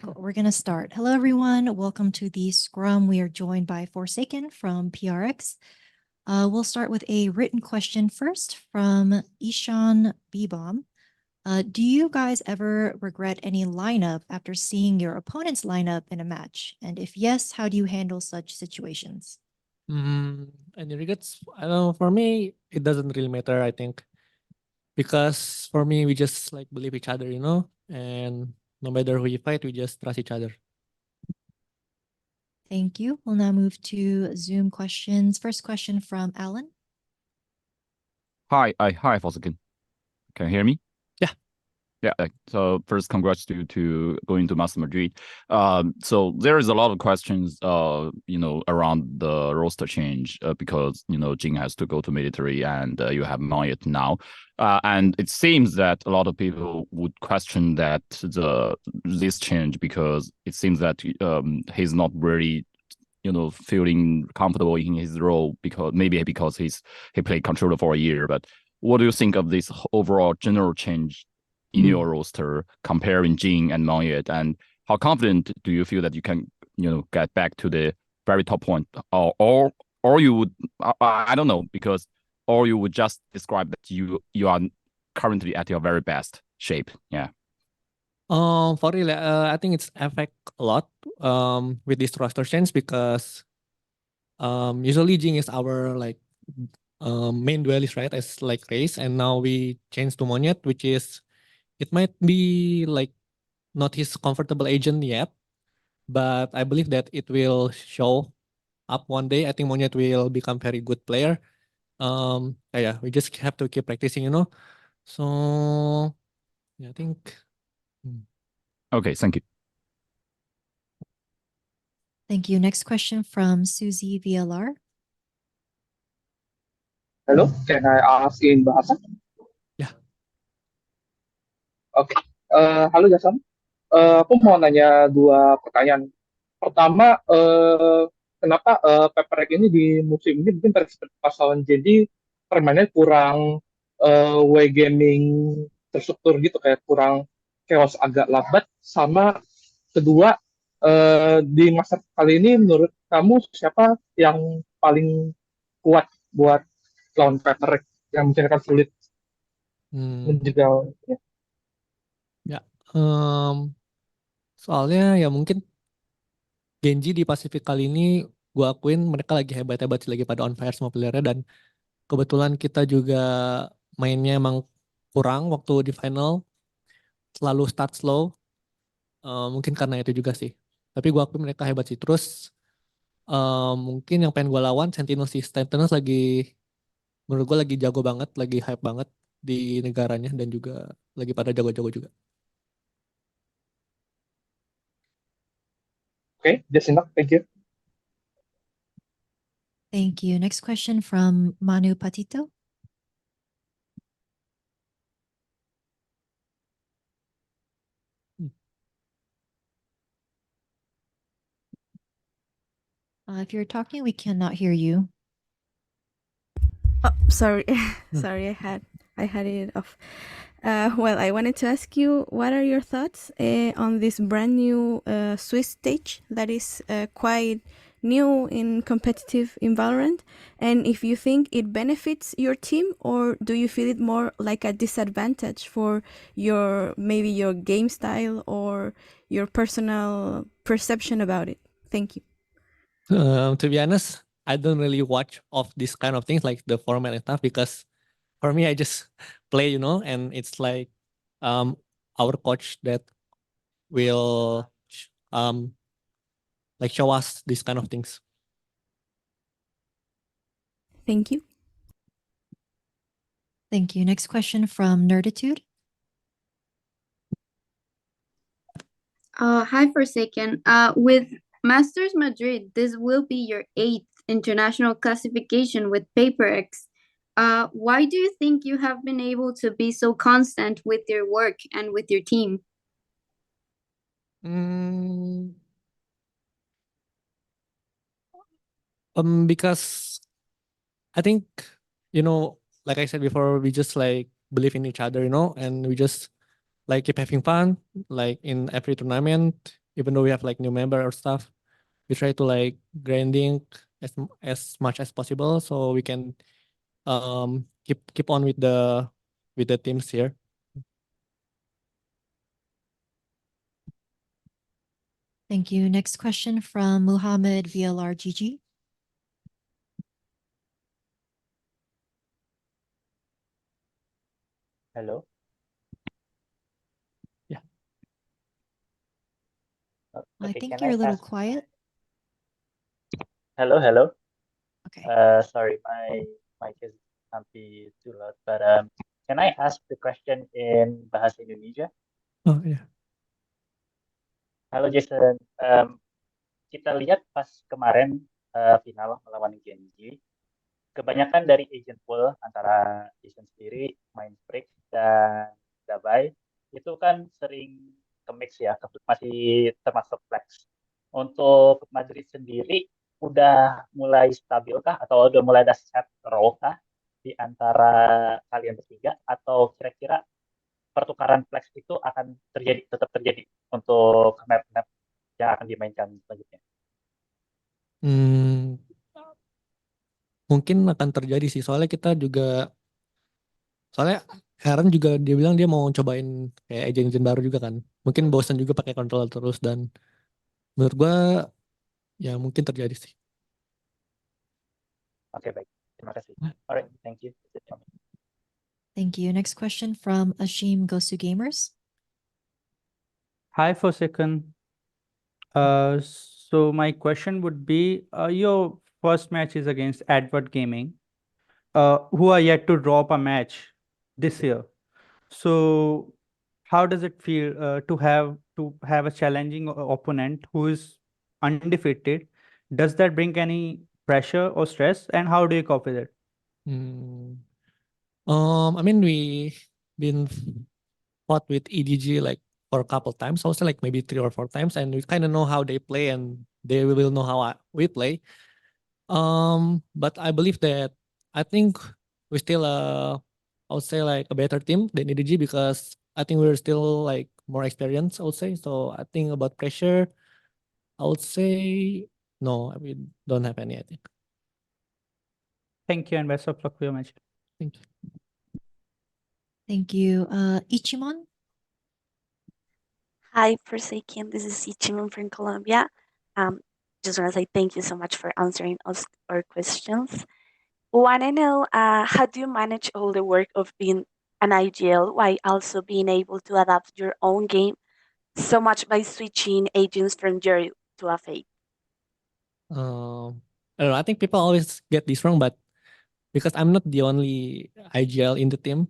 Cool. We're going to start. Hello, everyone. Welcome to the Scrum. We are joined by f0rsakeN from PRX. We'll start with a written question first from Ishan Bebom. Do you guys ever regret any lineup after seeing your opponent's lineup in a match? And if yes, how do you handle such situations? Any regrets? I don't know. For me, it doesn't really matter, I think. Because for me, we just like believe each other, and no matter who you fight, we just trust each other. Thank you. We'll now move to Zoom questions. First question from Alan. Hi, f0rsakeN. Can you hear me? Yeah. Yeah. So first, congrats to going to Master Madrid. So there is a lot of questions, around the roster change because Jing has to go to military and you have Mayet now, and it seems that a lot of people would question that this change because it seems that he's not really feeling comfortable in his role because he played controller for a year. But what do you think of this overall general change in your roster comparing Jing and Mayet, and how confident do you feel that you can get back to the very top point, or you would I don't know, because or you would just describe that you are currently at your very best shape? Yeah. For real, I think it's affect a lot with this roster change because usually Jing is our like main duelist, right? As like race, and now we changed to Monyet, which is it might be like not his comfortable agent yet, but I believe that it will show up one day. I think Monyet will become very good player. Yeah, we just have to keep practicing. So yeah, I think. Okay, thank you. Thank you. Next question from Suzy VLR. Halo, can I ask in bahasa? Ya. Oke. Halo Jason. Aku mau nanya dua pertanyaan. Pertama, kenapa PRX ini di musim ini mungkin seperti pasaran jadi permainnya kurang gaming terstruktur gitu, kayak kurang chaos, agak lambat. Sama kedua, di masa kali ini menurut kamu siapa yang paling kuat buat lawan PRX yang mungkin akan sulit juga ya? Ya, soalnya ya mungkin Genji di Pasifik kali ini gue akuin mereka lagi hebat-hebat sih, lagi pada on fire semua playernya, dan kebetulan kita juga mainnya emang kurang waktu di final, selalu start slow. Mungkin karena itu juga sih. Tapi gue akuin mereka hebat sih. Terus mungkin yang pengen gue lawan Sentinels sih. Sentinels lagi menurut gue lagi jago banget, lagi hype banget di negaranya, dan juga lagi pada jago-jago juga. Okay, just enough. Thank you. Thank you. Next question from Manu Patito. If you're talking, we cannot hear you. Oh, sorry. Sorry, I had it off. Well, I wanted to ask you, what are your thoughts on this brand new Swiss stage that is quite new in competitive in VALORANT, and if you think it benefits your team, or do you feel it more like a disadvantage for maybe your game style or your personal perception about it? Thank you. To be honest, I don't really watch of this kind of things like the format and stuff, because for me I just play, and it's like our coach that will like show us these kind of things. Thank you. Thank you. Next question from Nerditude. Hi, f0rsakeN. With Masters Madrid, this will be your 8th international classification with PRX. Why do you think you have been able to be so constant with your work and with your team? Because I think, like I said before, we just like believe in each other, and we just like keep having fun, like in every tournament, even though we have like new member or stuff, we try to like grinding as much as possible so we can keep on with the teams here. Thank you. Next question from Muhammad VLRGG. Hello. Yeah. I Okay, think can you're I a little ask? quiet. Hello. Okay. Sorry, my mic is can't be too loud, but can I ask the question in Bahasa Indonesia? Oh yeah. Halo Jason, kita lihat pas kemarin final melawan Genji, kebanyakan dari agent pool antara Jason sendiri, Mindbreak dan Gabay itu kan sering ke-mix ya, masih termasuk flex. Untuk Madrid sendiri udah mulai stabil kah atau udah mulai ada set role kah di antara kalian bertiga atau kira-kira pertukaran flex itu akan tetap terjadi untuk map-map yang akan dimainkan selanjutnya? Hmm, mungkin akan terjadi sih soalnya Karen juga dia bilang dia mau cobain kayak agent-agent baru juga kan. Mungkin bosan juga pakai controller terus dan menurut gua ya mungkin terjadi sih. Oke, baik. Terima kasih. Alright, thank you. Thank you. Next question from Ashim Gosu Gamers. Hi, f0rsakeN. So my question would be, your first match is against Advert Gaming, who are yet to drop a match this year. So how does it feel to have a challenging opponent who is undefeated? Does that bring any pressure or stress, and how do you cope with it? I mean we been fought with EDG like for a couple times, also like maybe 3 or 4 times, and we kind of know how they play and they will know how we play. But I believe that I think we're still I would say like a better team than EDG because I think we're still like more experienced, I would say. So I think about pressure, I would say no, we don't have any, I think. Thank you, and best of luck for your match. Thank you. Thank you. Ichimon. Hi, f0rsakeN. This is Ichimon from Colombia. Just want to say thank you so much for answering our questions. Want to know how do you manage all the work of being an IGL while also being able to adapt your own game so much by switching agents from Jerry to a fake? I don't know, I think people always get this wrong, but because I'm not the only IGL in the team,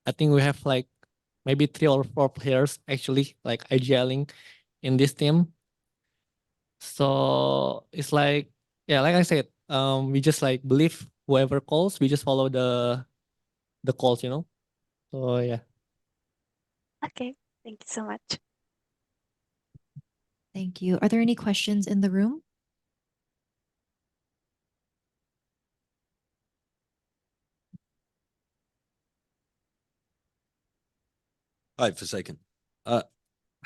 I think we have like maybe 3 or 4 players actually like IGLing in this team. So it's like, yeah, like I said, we just like believe whoever calls, we just follow the calls, you know. So yeah. Okay, thank you so much. Thank you. Are there any questions in the room? Hi, f0rsakeN.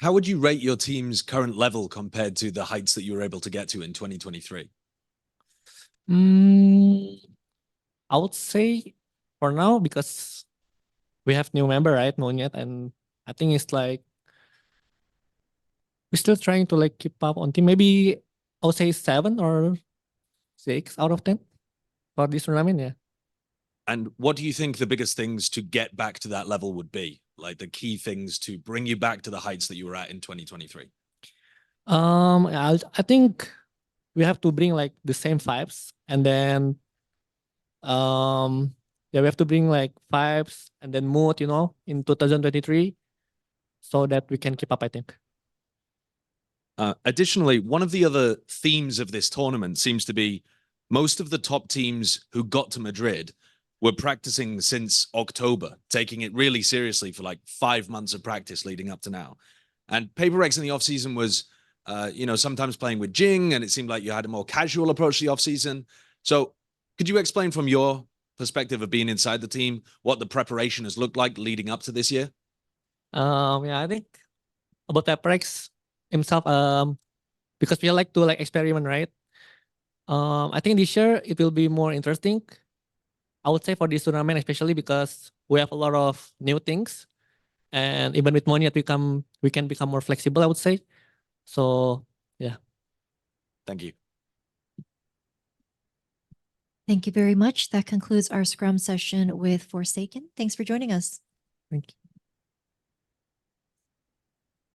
How would you rate your team's current level compared to the heights that you were able to get to in 2023? I would say for now, because we have new member, right, Monyet, and I think it's like we're still trying to like keep up on team. Maybe I would say 7 or 6 out of 10 for this tournament, yeah. And what do you think the biggest things to get back to that level would be? Like the key things to bring you back to the heights that you were at in 2023? I think we have to bring like the same vibes, and then yeah, we have to bring like vibes and then mood, you know, in 2023 so that we can keep up, I think. Additionally, one of the other themes of this tournament seems to be most of the top teams who got to Madrid were practicing since October, taking it really seriously for like 5 months of practice leading up to now. And PRX in the offseason was, sometimes playing with Jing, and it seemed like you had a more casual approach to the offseason. So could you explain from your perspective of being inside the team what the preparation has looked like leading up to this year? Yeah, I think about PRX, himself. Because we like to like experiment, right? I think this year it will be more interesting. I would say for this tournament, especially because we have a lot of new things, and even with money, we can become more flexible, I would say. So yeah. Thank you. Thank you very much. That concludes our Scrum session with f0rsakeN. Thanks for joining us. Thank you.